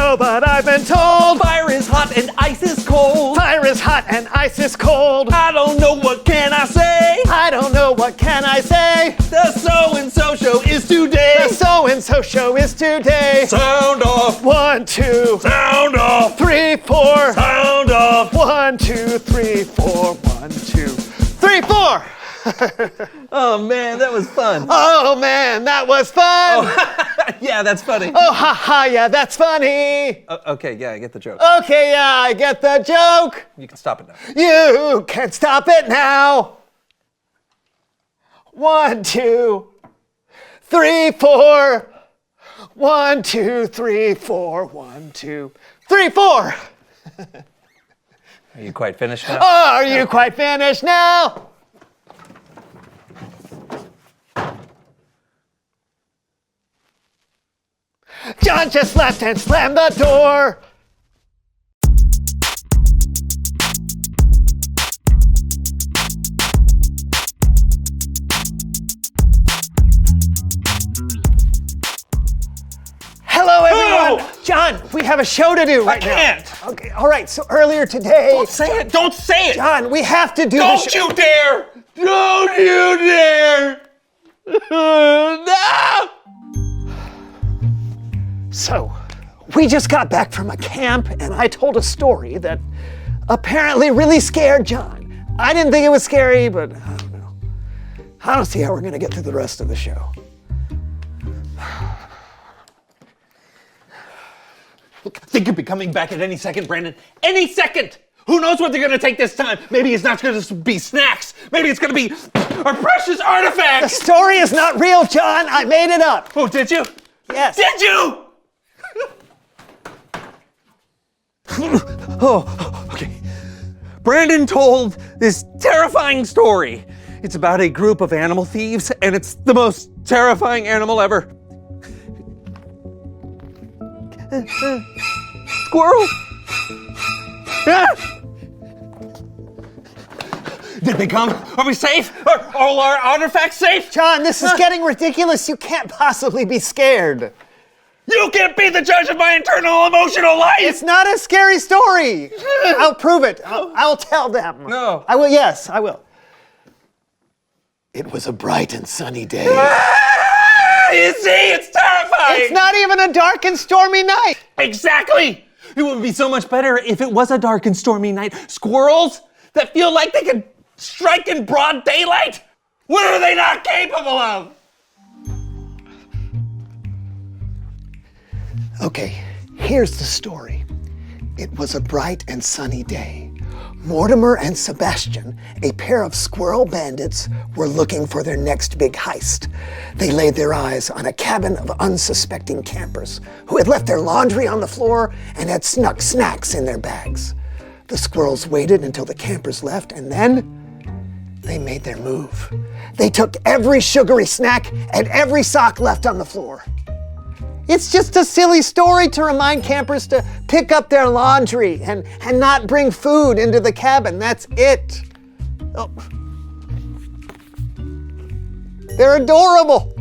know, but I've been told Fire is hot and ice is cold. fire is hot and ice is cold. I don't know, what can I say? I don't know, what can I say? The so-and-so show is today. The so-and-so show is today. Sound off. 1, 2, Sound off. 3, 4. Sound off. 1, 2, 3, 4. 1, 2, 3, 4. Oh man, that was fun. Oh man, that was fun. Yeah, that's funny. Oh, ha ha, yeah, that's funny. Okay, yeah, I get the joke. Okay, yeah, I get the joke. You can stop it now. You can stop it now. 1, 2, 3, 4. 1, 2, 3, 4. 1, 2, 3, 4. Are you quite finished now? Are you quite finished now? John just left and slammed the door. Hello, everyone. Oh! John, we have a show to do right now. I can't. Okay, all right, so earlier today... Don't say it. Don't say it. John, we have to do the Don't show. you dare. Don't you dare. No. So, we just got back from a camp, and I told a story that apparently really scared John. I didn't think it was scary, but I don't know. I don't see how we're going to get through the rest of the show. They could be coming back at any second, Brandon. Any second. Who knows what they're going to take this time? Maybe it's not going to be snacks. Maybe it's going to be our precious The artifacts. story is not real, John. I made it up. Oh, did you? Yes. Did you? Oh, okay. Brandon told this terrifying story. It's about a group of animal thieves, and it's the most terrifying animal ever. Squirrel? Ah! Did they come? Are we safe? Are all our artifacts safe? John, this is getting ridiculous. You can't possibly be scared. You can't be the judge of my internal emotional life! It's not a scary story. I'll prove it. I'll tell them. No. I will, yes, I will. It was a bright and sunny day. You see, it's terrifying! It's not even a dark and stormy night. Exactly! It would be so much better if it was a dark and stormy night. Squirrels that feel like they could strike in broad daylight? What are they not capable of? Okay, here's the story. It was a bright and sunny day. Mortimer and Sebastian, a pair of squirrel bandits, were looking for their next big heist. They laid their eyes on a cabin of unsuspecting campers who had left their laundry on the floor and had snuck snacks in their bags. The squirrels waited until the campers left, and then they made their move. They took every sugary snack and every sock left on the floor. It's just a silly story to remind campers to pick up their laundry and not bring food into the cabin. That's it. Oh. They're adorable.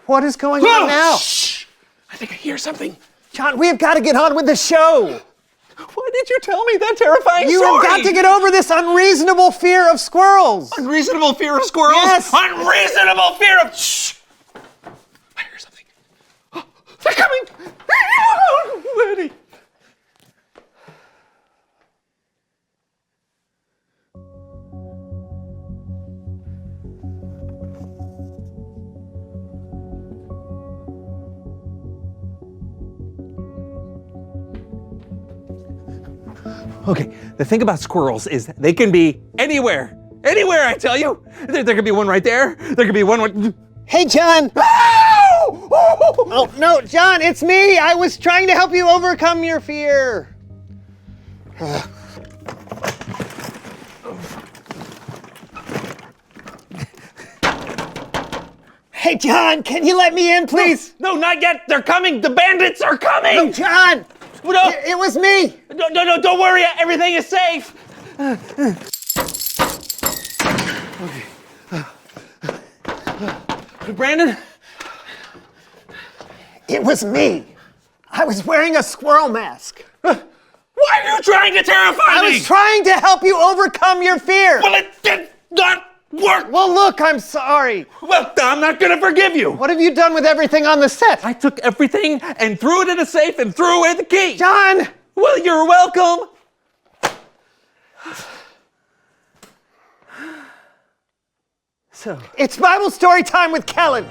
What is going on now? Shh! I think I hear something. John, we have got to get on with the show. Why did you tell me that terrifying You story? have got to get over this unreasonable fear of squirrels. Unreasonable fear of squirrels? Yes. Unreasonable fear of... Shh! I hear something. Oh, they're coming! Ready. Okay, the thing about squirrels is they can be anywhere. Anywhere, I tell you. There could be one right there. There could be one. Hey, John. Ow! Oh, no, John, it's me. I was trying to help you overcome your fear. Hey, John, can you let me in, please? No, not yet. They're coming. The bandits are coming. No, John. No. It was me. No, don't worry. Everything is safe. Okay. Brandon? It was me. I was wearing a squirrel mask. Why are you trying to terrify me? I was trying to help you overcome your fear. Well, it did not work. Well, look, I'm sorry. Well, I'm not going to forgive you. What have you done with everything on the set? I took everything and threw it in a safe and threw away the key. John! Well, you're welcome. So, It's Bible story time with Kellen.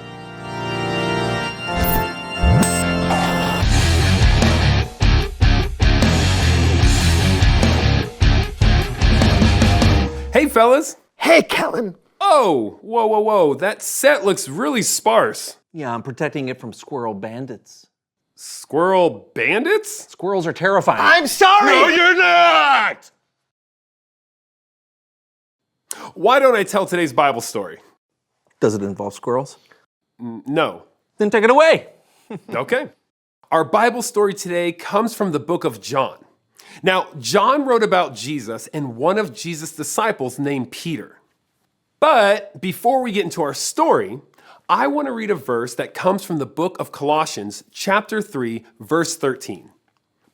Hey, fellas. Hey, Kellen. Oh, whoa. That set looks really sparse. yeah, I'm protecting it from squirrel bandits. Squirrel bandits? Squirrels are terrifying. I'm sorry. No, you're not! Why don't I tell today's Bible story? Does it involve squirrels? No. Then take it away. Okay. Our Bible story today comes from the book of John. Now, John wrote about Jesus and one of Jesus' disciples named Peter. But before we get into our story, I want to read a verse that comes from the book of Colossians, chapter 3, verse 13.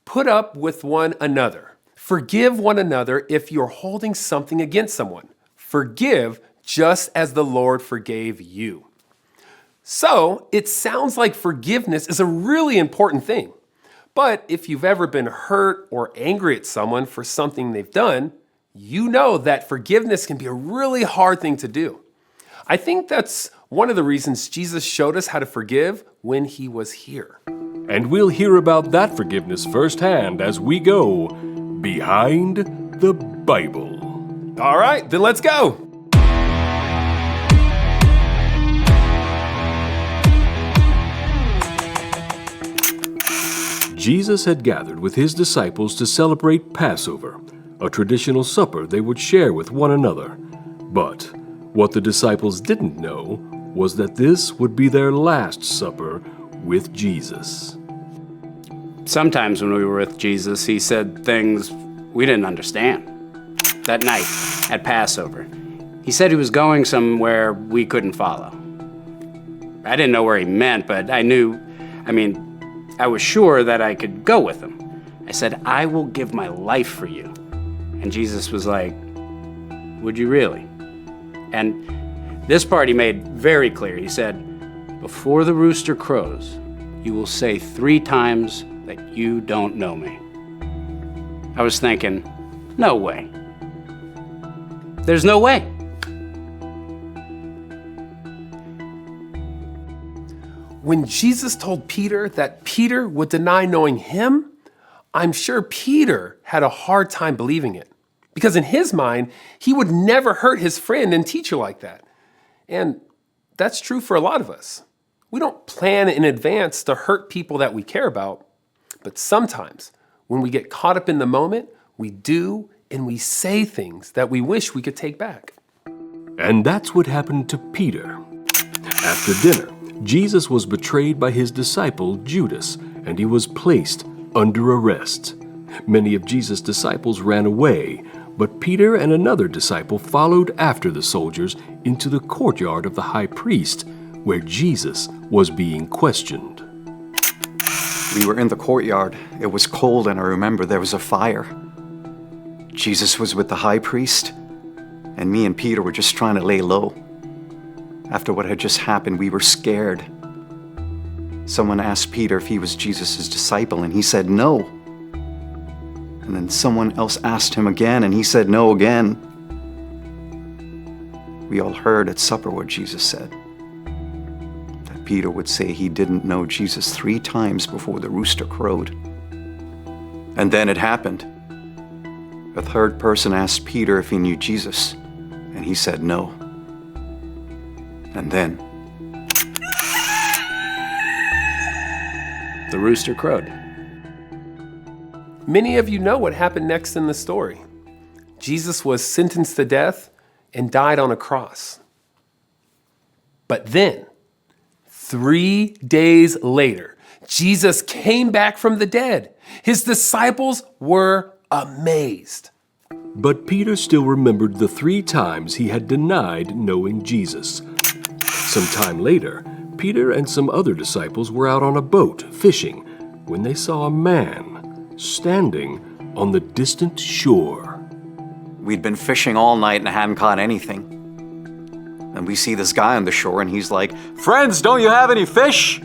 Put up with one another. Forgive one another if you're holding something against someone. Forgive just as the Lord forgave you. So, it sounds like forgiveness is a really important thing. But if you've ever been hurt or angry at someone for something they've done, you know that forgiveness can be a really hard thing to do. I think that's one of the reasons Jesus showed us how to forgive when he was here. And we'll hear about that forgiveness firsthand as we go behind the Bible. All right, then let's go. Jesus had gathered with his disciples to celebrate Passover, a traditional supper they would share with one another. But what the disciples didn't know was that this would be their last supper with Jesus. Sometimes when we were with Jesus, he said things we didn't understand. That night at Passover, he said he was going somewhere we couldn't follow. I didn't know where he meant, but I was sure that I could go with him. I said, I will give my life for you. And Jesus was like, would you really? And this part he made very clear. He said, before the rooster crows, you will say 3 times that you don't know me. I was thinking, no way. There's no way. When Jesus told Peter that Peter would deny knowing him, I'm sure Peter had a hard time believing it. Because in his mind, he would never hurt his friend and teacher like that. And that's true for a lot of us. We don't plan in advance to hurt people that we care about. But sometimes, when we get caught up in the moment, we do and we say things that we wish we could take back. And that's what happened to Peter. After dinner, Jesus was betrayed by his disciple Judas, and he was placed under arrest. Many of Jesus' disciples ran away, but Peter and another disciple followed after the soldiers into the courtyard of the high priest, where Jesus was being questioned. We were in the courtyard. It was cold, and I remember there was a fire. Jesus was with the high priest, and me and Peter were just trying to lay low. After what had just happened, we were scared. Someone asked Peter if he was Jesus' disciple, and he said no. And then someone else asked him again, and he said no again. We all heard at supper what Jesus said. That Peter would say he didn't know Jesus 3 times before the rooster crowed. And then it happened. A third person asked Peter if he knew Jesus, and he said no. And then The rooster crowed. Many of you know what happened next in the story. Jesus was sentenced to death and died on a cross. But then, 3 days later, Jesus came back from the dead. His disciples were amazed. But Peter still remembered the 3 times he had denied knowing Jesus. Some time later, Peter and some other disciples were out on a boat fishing when they saw a man standing on the distant shore. We'd been fishing all night and hadn't caught anything. And we see this guy on the shore and he's like, "Friends, don't you have any fish?"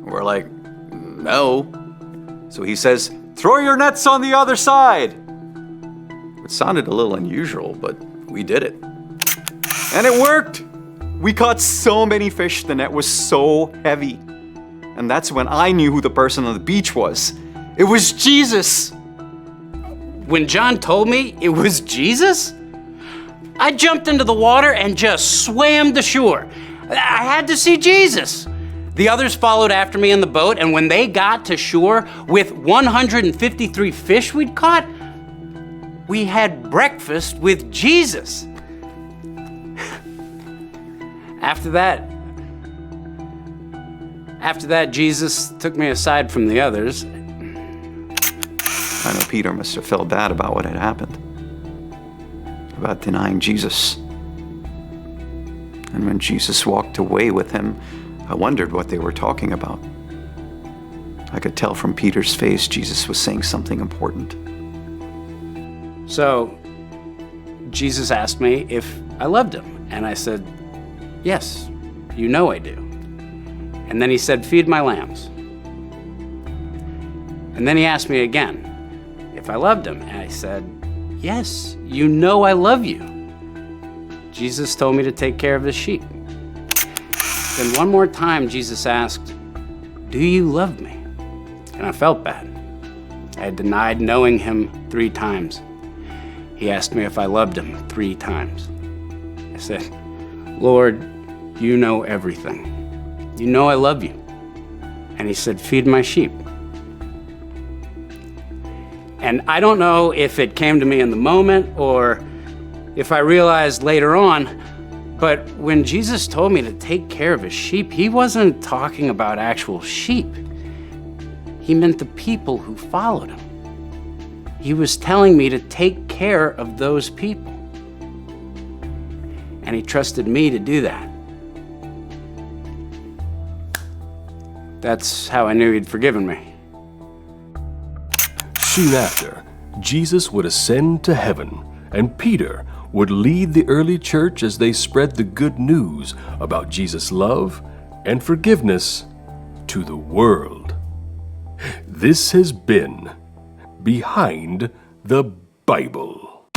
We're like, "No." So he says, "Throw your nets on the other side." It sounded a little unusual, but we did it. And it worked. We caught so many fish, the net was so heavy. And that's when I knew who the person on the beach was. It was Jesus. When John told me it was Jesus, I jumped into the water and just swam to shore. I had to see Jesus. The others followed after me in the boat, and when they got to shore with 153 fish we'd caught, we had breakfast with Jesus. After that, Jesus took me aside from the others. I know Peter must have felt bad about what had happened, about denying Jesus. And when Jesus walked away with him, I wondered what they were talking about. I could tell from Peter's face Jesus was saying something important. So, Jesus asked me if I loved him, and I said, "Yes, you know I do." And then he said, "Feed my lambs." And then he asked me again if I loved him, and I said, "Yes, you know I love you." Jesus told me to take care of his sheep. Then one more time, Jesus asked, "Do you love me?" And I felt bad. I had denied knowing him 3 times. He asked me if I loved him 3 times. I said, "Lord, you know everything. You know I love you." And he said, "Feed my sheep." And I don't know if it came to me in the moment or if I realized later on, but when Jesus told me to take care of his sheep, he wasn't talking about actual sheep. He meant the people who followed him. He was telling me to take care of those people. And he trusted me to do that. That's how I knew he'd forgiven me. Soon after, Jesus would ascend to heaven, and Peter would lead the early church as they spread the good news about Jesus' love and forgiveness to the world. This has been Behind the Bible.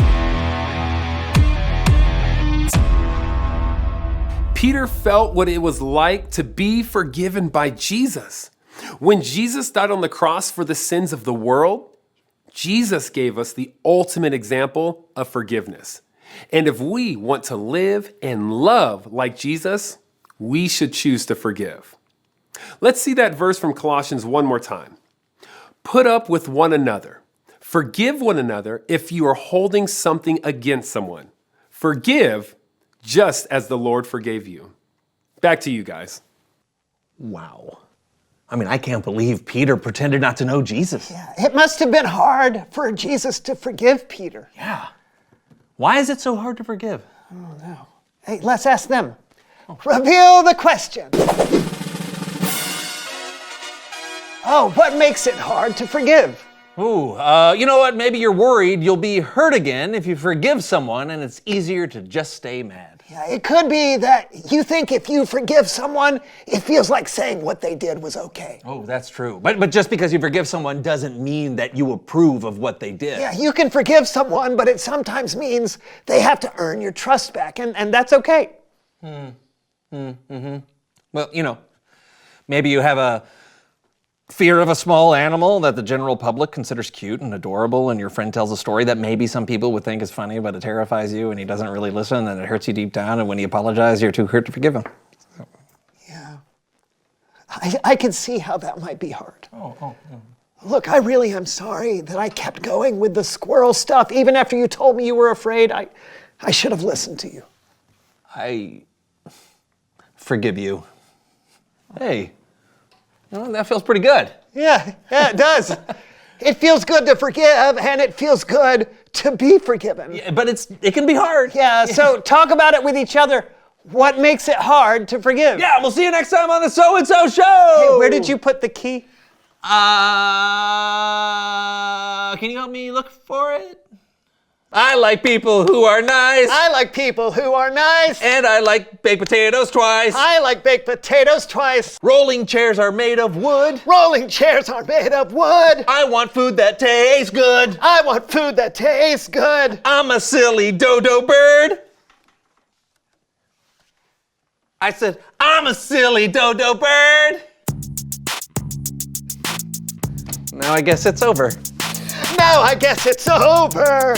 Peter felt what it was like to be forgiven by Jesus. When Jesus died on the cross for the sins of the world, Jesus gave us the ultimate example of forgiveness. And if we want to live and love like Jesus, we should choose to forgive. Let's see that verse from Colossians one more time. Put up with one another. Forgive one another if you are holding something against someone. Forgive just as the Lord forgave you. Back to you guys. Wow. I mean, I can't believe Peter pretended not to know Jesus. Yeah, it must have been hard for Jesus to forgive Peter. Yeah. Why is it so hard to forgive? Hey, let's ask them. Reveal the question. Oh, what makes it hard to forgive? Ooh, you know what? Maybe you're worried you'll be hurt again if you forgive someone and it's easier to just stay mad. Yeah, it could be that you think if you forgive someone, it feels like saying what they did was okay. Oh, that's true. But just because you forgive someone doesn't mean that you approve of what they did. Yeah, you can forgive someone, but it sometimes means they have to earn your trust back, and that's okay. Well, you know, maybe you have a fear of a small animal that the general public considers cute and adorable, and your friend tells a story that maybe some people would think is funny, but it terrifies you, and he doesn't really listen, and it hurts you deep down, and when you apologize, you're too hurt to forgive him. Yeah. I can see how that might be hard. Look, I really am sorry that I kept going with the squirrel stuff. Even after you told me you were afraid, I should have listened to you. I forgive you. Hey, Well, that feels pretty good. Yeah, it does. It feels good to forgive, and it feels good to be forgiven. Yeah, but it can be hard. Yeah, so talk about it with each other. What makes it hard to forgive? Yeah, we'll see you next time on the So-and-So Show. Hey, where did you put the key? Can you help me look for it? I like people who are nice. I like people who are nice. And I like baked potatoes twice. I like baked potatoes twice. Rolling chairs are made of wood. Rolling chairs are made of wood. I want food that tastes good. I want food that tastes good. I'm a silly dodo bird. I said, I'm a silly dodo bird. Now I guess it's over. Now I guess it's over.